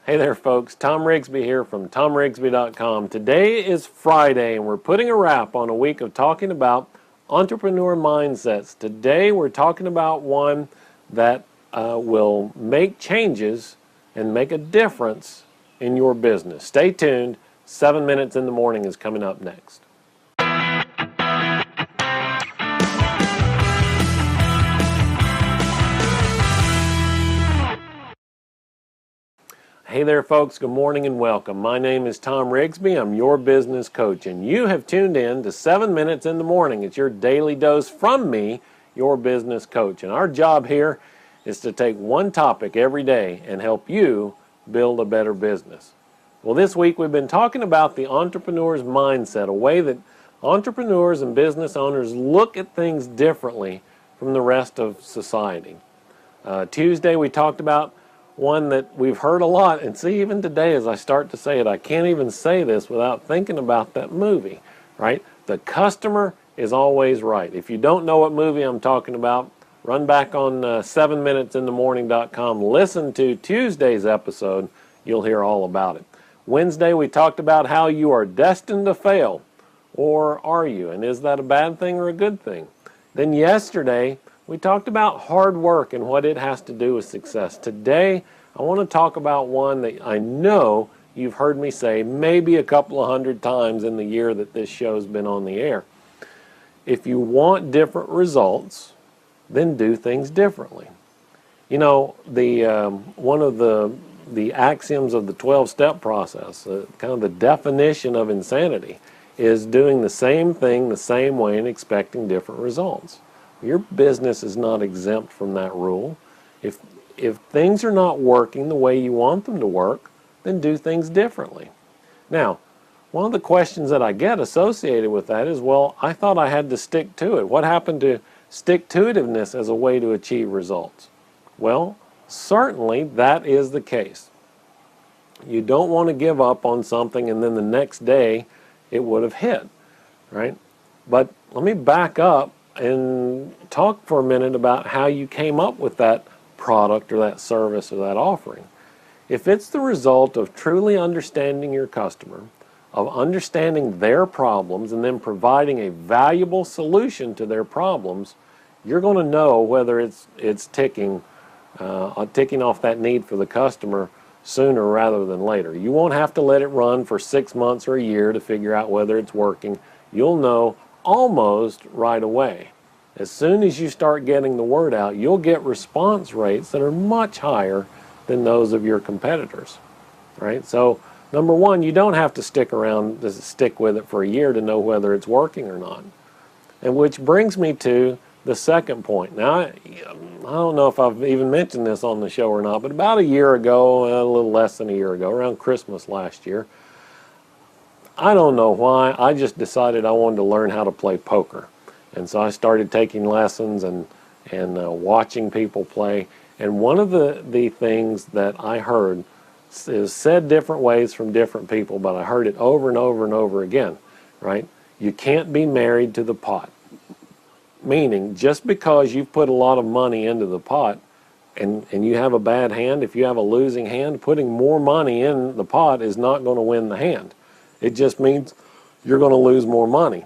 Hey there folks, Tom Rigsby here from TomRigsby.com. Today is Friday and we're putting a wrap on a week of talking about entrepreneur mindsets. Today we're talking about one that will make changes and make a difference in your business. Stay tuned, 7 Minutes in the Morning is coming up next. Hey there folks, good morning and welcome. My name is Tom Rigsby. I'm your business coach and you have tuned in to 7 Minutes in the Morning. It's your daily dose from me, your business coach. And our job here is to take one topic every day and help you build a better business. Well, this week we've been talking about the entrepreneur's mindset, a way that entrepreneurs and business owners look at things differently from the rest of society. Tuesday we talked about one that we've heard a lot, and see, even today as I start to say it, I can't even say this without thinking about that movie, right? The customer is always right. If you don't know what movie I'm talking about, run back on 7minutesinthemorning.com, listen to Tuesday's episode, you'll hear all about it. Wednesday we talked about how you are destined to fail, or are you, and is that a bad thing or a good thing? Then yesterday we talked about hard work and what it has to do with success. Today, I want to talk about one that I know you've heard me say maybe a couple of hundred times in the year that this show's been on the air. If you want different results, then do things differently. You know, one of the axioms of the 12-step process, kind of the definition of insanity, is doing the same thing the same way and expecting different results. Your business is not exempt from that rule. If things are not working the way you want them to work, then do things differently. Now, one of the questions that I get associated with that is, well, I thought I had to stick to it. What happened to stick-to-itiveness as a way to achieve results? Well, certainly that is the case. You don't want to give up on something and then the next day it would have hit, right? But let me back up and talk for a minute about how you came up with that product or that service or that offering. If it's the result of truly understanding your customer, of understanding their problems and then providing a valuable solution to their problems, you're going to know whether it's ticking off that need for the customer sooner rather than later. You won't have to let it run for 6 months or a year to figure out whether it's working. You'll know almost right away. As soon as you start getting the word out, you'll get response rates that are much higher than those of your competitors, right? So, number one, you don't have to stick with it for a year to know whether it's working or not. And which brings me to the second point. Now, I don't know if I've even mentioned this on the show or not, but about a year ago, a little less than a year ago, around Christmas last year, I don't know why, I just decided I wanted to learn how to play poker. And so I started taking lessons and watching people play. And one of the things that I heard is said different ways from different people, but I heard it over and over and over again, right? You can't be married to the pot. Meaning, just because you've put a lot of money into the pot and you have a bad hand, if you have a losing hand, putting more money in the pot is not going to win the hand. It just means you're going to lose more money.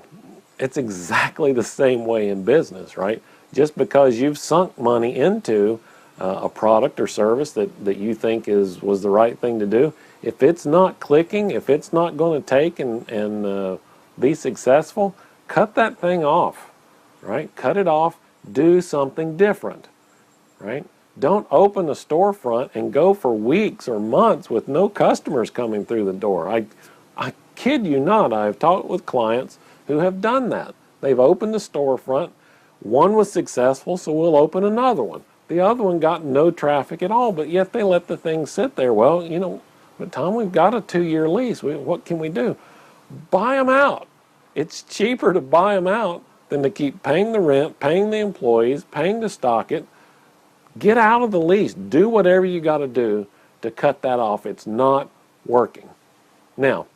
It's exactly the same way in business, right? Just because you've sunk money into a product or service that you think was the right thing to do, if it's not clicking, if it's not going to take and be successful, cut that thing off, right? Cut it off, do something different, right? Don't open a storefront and go for weeks or months with no customers coming through the door. I kid you not, I've talked with clients who have done that. They've opened a storefront, one was successful, so we'll open another one. The other one got no traffic at all, but yet they let the thing sit there. Well, you know, but Tom, we've got a 2-year lease. What can we do? Buy them out. It's cheaper to buy them out than to keep paying the rent, paying the employees, paying to stock it. Get out of the lease. Do whatever you got to do to cut that off. It's not working. Now,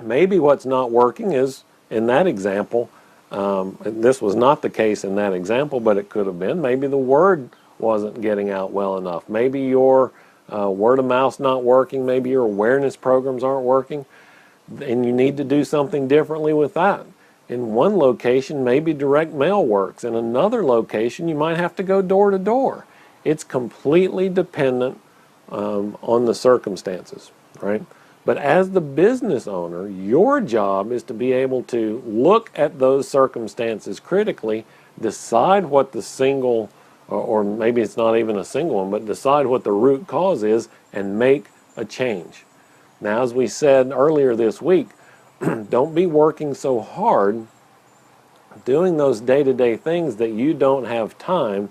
maybe what's not working is, in that example, this was not the case in that example, but it could have been. Maybe the word wasn't getting out well enough. Maybe your word of mouth's not working, maybe your awareness programs aren't working, and you need to do something differently with that. In one location, maybe direct mail works. In another location, you might have to go door to door. It's completely dependent on the circumstances, right? But as the business owner, your job is to be able to look at those circumstances critically, decide what the single, or maybe it's not even a single one, but decide what the root cause is and make a change. Now, as we said earlier this week, don't be working so hard doing those day-to-day things that you don't have time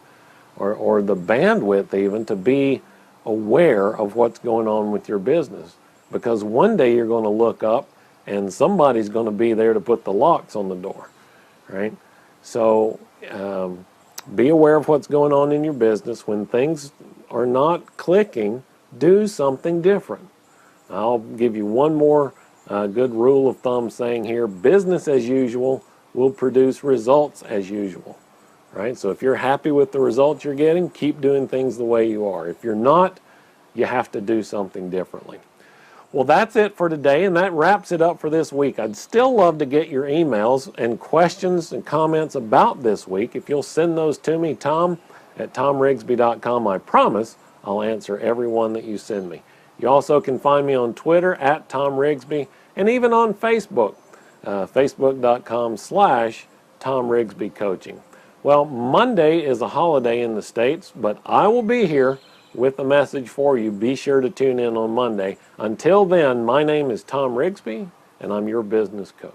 or the bandwidth even to be aware of what's going on with your business. Because one day you're going to look up and somebody's going to be there to put the locks on the door, right? So be aware of what's going on in your business. When things are not clicking, do something different. I'll give you one more good rule of thumb saying here: business as usual will produce results as usual, right? So if you're happy with the results you're getting, keep doing things the way you are. If you're not, you have to do something differently. Well, that's it for today, and that wraps it up for this week. I'd still love to get your emails and questions and comments about this week. If you'll send those to me, tom@tomrigsby.com, I promise I'll answer every one that you send me. You also can find me on Twitter @TomRigsby, and even on Facebook, facebook.com/TomRigsbyCoaching. Well, Monday is a holiday in the States, but I will be here with a message for you. Be sure to tune in on Monday. Until then, my name is Tom Rigsby, and I'm your business coach.